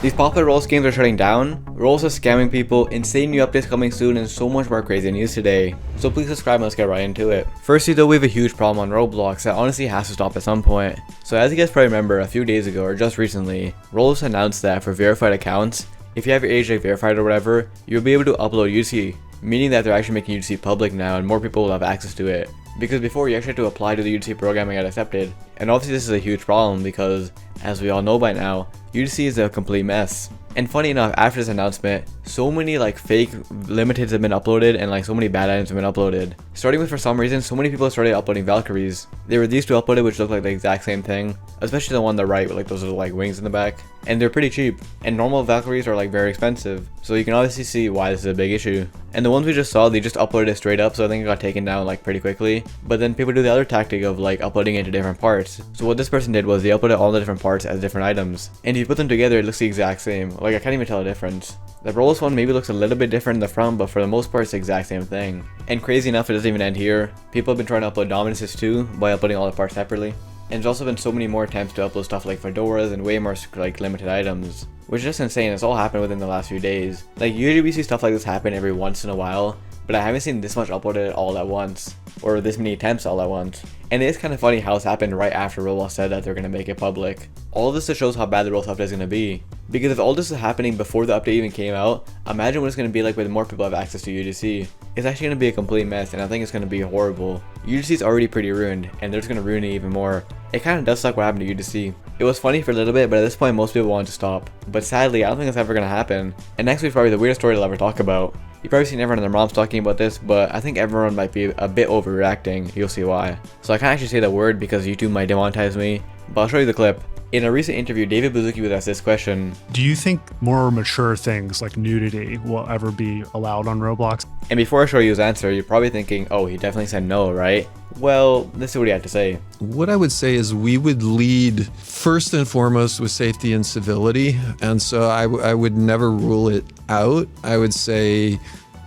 These popular Roblox games are shutting down, Roblox is scamming people, insane new updates coming soon, and so much more crazy news today. So please subscribe and let's get right into it. Firstly though, we have a huge problem on Roblox that honestly has to stop at some point. So as you guys probably remember, a few days ago or just recently, Roblox announced that for verified accounts, if you have your age like verified or whatever, you'll be able to upload UC, meaning that they're actually making UC public now and more people will have access to it. Because before you actually had to apply to the UGC program and get accepted. And obviously this is a huge problem because, as we all know by now, UGC is a complete mess. And funny enough, after this announcement, so many like fake limiteds have been uploaded and like so many bad items have been uploaded. Starting with, for some reason, so many people started uploading Valkyries. There were these two uploaded which look like the exact same thing, especially the one on the right with like those little like wings in the back. And they're pretty cheap. And normal Valkyries are like very expensive. So you can obviously see why this is a big issue. And the ones we just saw, they just uploaded it straight up, so I think it got taken down like pretty quickly. But then people do the other tactic of like uploading it into different parts. So what this person did was they uploaded all the different parts as different items. And if you put them together, it looks the exact same. Like I can't even tell the difference. The Roblox one maybe looks a little bit different in the front, but for the most part it's the exact same thing. And crazy enough, it doesn't even end here. People have been trying to upload Dominances too by uploading all the parts separately. And there's also been so many more attempts to upload stuff like fedoras and way more like limited items, which is just insane. It's all happened within the last few days. Like usually we see stuff like this happen every once in a while, but I haven't seen this much uploaded all at once, or this many attempts all at once. And it is kind of funny how it's happened right after Roblox said that they're going to make it public. All of this just shows how bad the Roblox update is going to be. Because if all this is happening before the update even came out, imagine what it's going to be like when more people have access to UGC. It's actually going to be a complete mess, and I think it's going to be horrible. UGC is already pretty ruined, and they're just going to ruin it even more. It kind of does suck what happened to UGC. It was funny for a little bit, but at this point most people want to stop. But sadly, I don't think it's ever going to happen. And next week's probably the weirdest story I'll ever talk about. You've probably seen everyone and their moms talking about this, but I think everyone might be a bit overreacting. You'll see why. So I can't actually say the word because YouTube might demonetize me, but I'll show you the clip. In a recent interview, David Buzuki was asked this question. Do you think more mature things like nudity will ever be allowed on Roblox? And before I show you his answer, you're probably thinking, oh, he definitely said no, right? Well, this is what he had to say. What I would say is we would lead first and foremost with safety and civility. And so I would never rule it out. I would say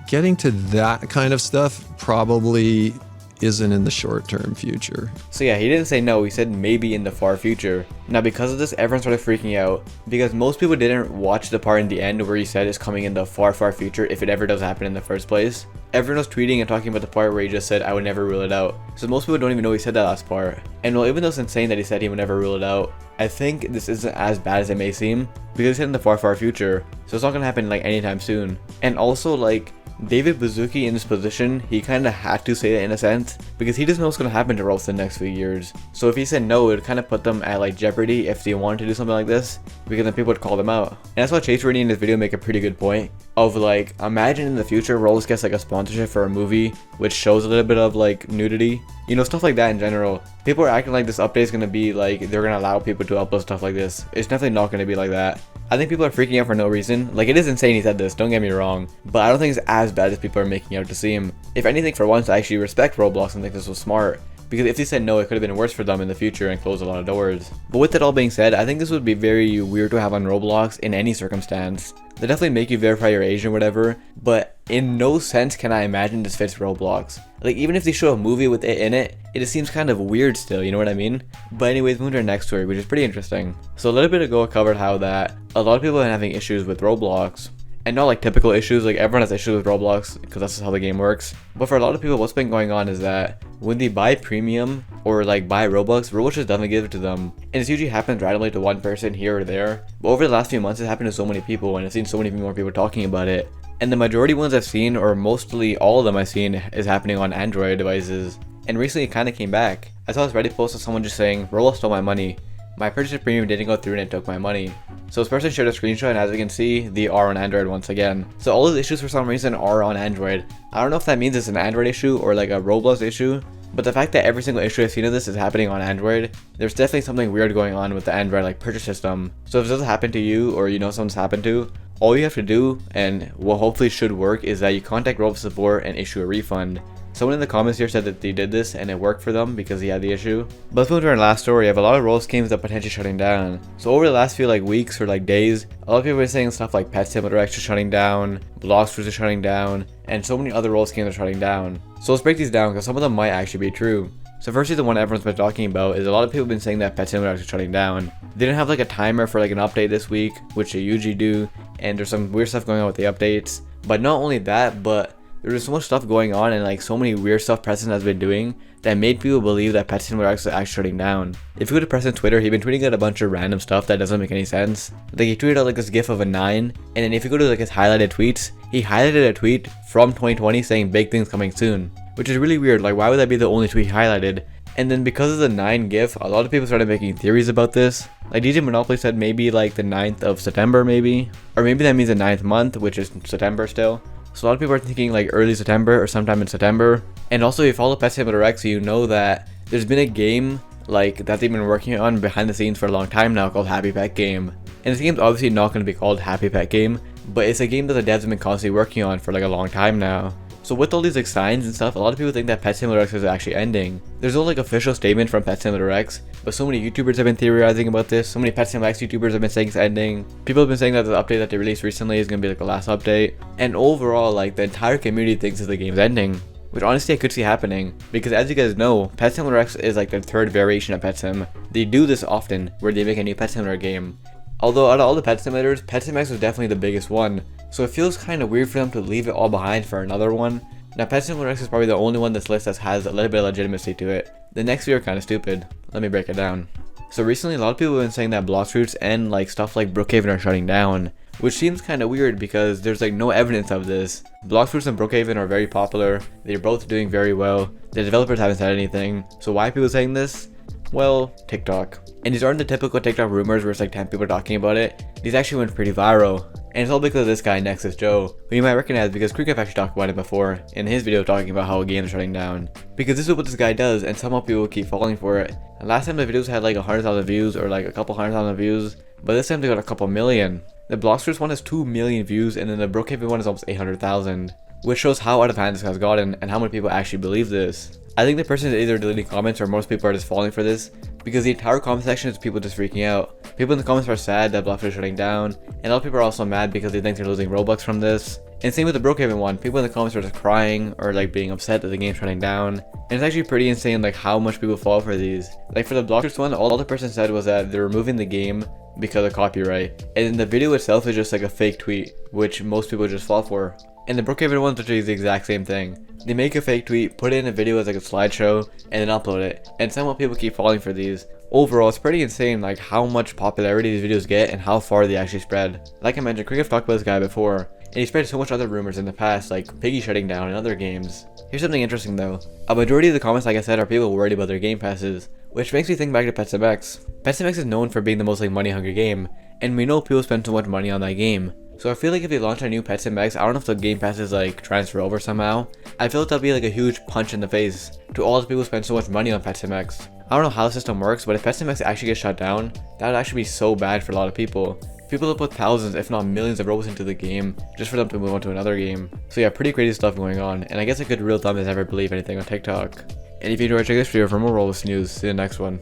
getting to that kind of stuff probably isn't in the short-term future. So yeah, he didn't say no, he said maybe in the far future. Now because of this, everyone started freaking out because most people didn't watch the part in the end where he said it's coming in the far future if it ever does happen in the first place. Everyone was tweeting and talking about the part where he just said I would never rule it out. So most people don't even know he said that last part. And well, even though it's insane that he said he would never rule it out, I think this isn't as bad as it may seem because he said in the far future. So it's not gonna happen like anytime soon. And also like David Buzuki in this position, he kind of had to say that in a sense because he doesn't know what's going to happen to Roblox in the next few years. So if he said no, it would kind of put them at like jeopardy if they wanted to do something like this, because then people would call them out. And that's why Chase Rainey in this video make a pretty good point of like, imagine in the future Roblox gets like a sponsorship for a movie which shows a little bit of like nudity, you know, stuff like that in general. People are acting like this update is going to be like they're going to allow people to upload stuff like this. It's definitely not going to be like that. I think people are freaking out for no reason. Like, it is insane he said this, don't get me wrong, but I don't think it's as bad as people are making out to seem. If anything, for once, I actually respect Roblox and think this was smart, because if they said no, it could have been worse for them in the future and closed a lot of doors. But with that all being said, I think this would be very weird to have on Roblox in any circumstance. They definitely make you verify your age or whatever, but in no sense can I imagine this fits Roblox. Like, even if they show a movie with it in it, it just seems kind of weird still, you know what I mean? But anyways, moving to our next story, which is pretty interesting. So a little bit ago I covered how that a lot of people are having issues with Roblox. And not like typical issues, like everyone has issues with Roblox because that's just how the game works. But for a lot of people, what's been going on is that when they buy premium or like buy Robux, Roblox just doesn't give it to them. And it usually happens randomly to one person here or there. But over the last few months, it's happened to so many people, and I've seen so many more people talking about it. And the majority ones I've seen, or mostly all of them I've seen, is happening on Android devices. And recently it kind of came back. I saw this Reddit post of someone just saying, Roblox stole my money. My purchase of premium didn't go through and it took my money. So this person shared a screenshot, and as we can see, they are on Android once again. So all those issues for some reason are on Android. I don't know if that means it's an Android issue or like a Roblox issue, but the fact that every single issue I've seen of this is happening on Android, there's definitely something weird going on with the Android like purchase system. So if this doesn't happen to you, or you know someone's happened to, all you have to do, and what hopefully should work, is that you contact Roblox support and issue a refund. Someone in the comments here said that they did this and it worked for them because he had the issue. But let's move to our last story. I have a lot of Roblox games that are potentially shutting down. So over the last few like weeks or like days, a lot of people are saying stuff like Pet Simulator X is shutting down, Blox Fruits is shutting down, and so many other Roblox games are shutting down. So let's break these down because some of them might actually be true. So firstly, the one everyone's been talking about is a lot of people have been saying that Pet Simulator is shutting down. They didn't have like a timer for like an update this week, which they usually do, and there's some weird stuff going on with the updates. But not only that, but there's so much stuff going on and like so many weird stuff Preston has been doing that made people believe that Pet Simulator is actually shutting down. If you go to Preston's Twitter, he's been tweeting out a bunch of random stuff that doesn't make any sense. Like he tweeted out like this gif of a 9, and then if you go to like his highlighted tweets, he highlighted a tweet from 2020 saying big things coming soon, which is really weird. Like why would that be the only tweet he highlighted? And then because of the 9 gif, a lot of people started making theories about this. Like DJ Monopoly said maybe like the 9th of September maybe, or maybe that means the 9th month, which is September still. So a lot of people are thinking like early September or sometime in September. And also if you follow Pet Simulator X, you know that there's been a game like that they've been working on behind the scenes for a long time now called Happy Pet Game. And this game's obviously not going to be called Happy Pet Game, but it's a game that the devs have been constantly working on for like a long time now. So with all these like signs and stuff, a lot of people think that Pet Simulator X is actually ending. There's no like official statement from Pet Simulator X, but so many YouTubers have been theorizing about this. So many Pet Simulator X YouTubers have been saying it's ending. People have been saying that the update that they released recently is going to be like the last update. And overall, like the entire community thinks that the game's ending, which honestly I could see happening. Because as you guys know, Pet Simulator X is like the third variation of Pet Sim. They do this often, where they make a new Pet Simulator game. Although out of all the Pet Simulators, Pet Sim X was definitely the biggest one. So it feels kind of weird for them to leave it all behind for another one. Now Pet Simulator X is probably the only one this list that has a little bit of legitimacy to it. The next few are kind of stupid. Let me break it down. So recently a lot of people have been saying that Blox Fruits and like stuff like Brookhaven are shutting down, which seems kind of weird because there's like no evidence of this. Blox Fruits and Brookhaven are very popular. They're both doing very well. The developers haven't said anything. So why are people saying this? Well, TikTok. And these aren't the typical TikTok rumors where it's like 10 people talking about it. These actually went pretty viral. And it's all because of this guy, Nexus Joe, who you might recognize because Creek actually talked about him before in his video talking about how a game is shutting down. Because this is what this guy does, and somehow people keep falling for it. And last time the videos had like 100,000 views or like a couple 100,000 views, but this time they got a couple million. The Blox Fruits one has 2 million views, and then the Brookhaven one is almost 800,000, which shows how out of hand this guy's gotten and how many people actually believe this. I think the person is either deleting comments or most people are just falling for this, because the entire comment section is people just freaking out. People in the comments are sad that Blox Fruits is shutting down, and a lot of people are also mad because they think they're losing Robux from this. And same with the Brookhaven one, people in the comments are just crying or like being upset that the game's shutting down. And it's actually pretty insane like how much people fall for these. Like for the Blox Fruits one, all the person said was that they're removing the game because of copyright. And the video itself is just like a fake tweet, which most people just fall for. And the Brookhaven one's literally the exact same thing. They make a fake tweet, put it in a video as like a slideshow, and then upload it. And somehow people keep falling for these. Overall, it's pretty insane like how much popularity these videos get and how far they actually spread. Like I mentioned, Cricket talked about this guy before, and he spread so much other rumors in the past, like Piggy shutting down and other games. Here's something interesting though. A majority of the comments, like I said, are people worried about their game passes, which makes me think back to Pet Sim X. Pet Sim X is known for being the most like money hungry game, and we know people spend so much money on that game. So I feel like if they launch a new Pet Sim X, I don't know if the game passes like transfer over somehow. I feel like that'll be like a huge punch in the face to all the people who spend so much money on Pet Sim X. I don't know how the system works, but if Pet Sim X actually gets shut down, that would actually be so bad for a lot of people. People will put thousands, if not millions of Robux into the game just for them to move on to another game. So yeah, pretty crazy stuff going on, and I guess a good rule of thumb is never believe anything on TikTok. And if you enjoyed, check this video for more Roblox news. See you in the next one.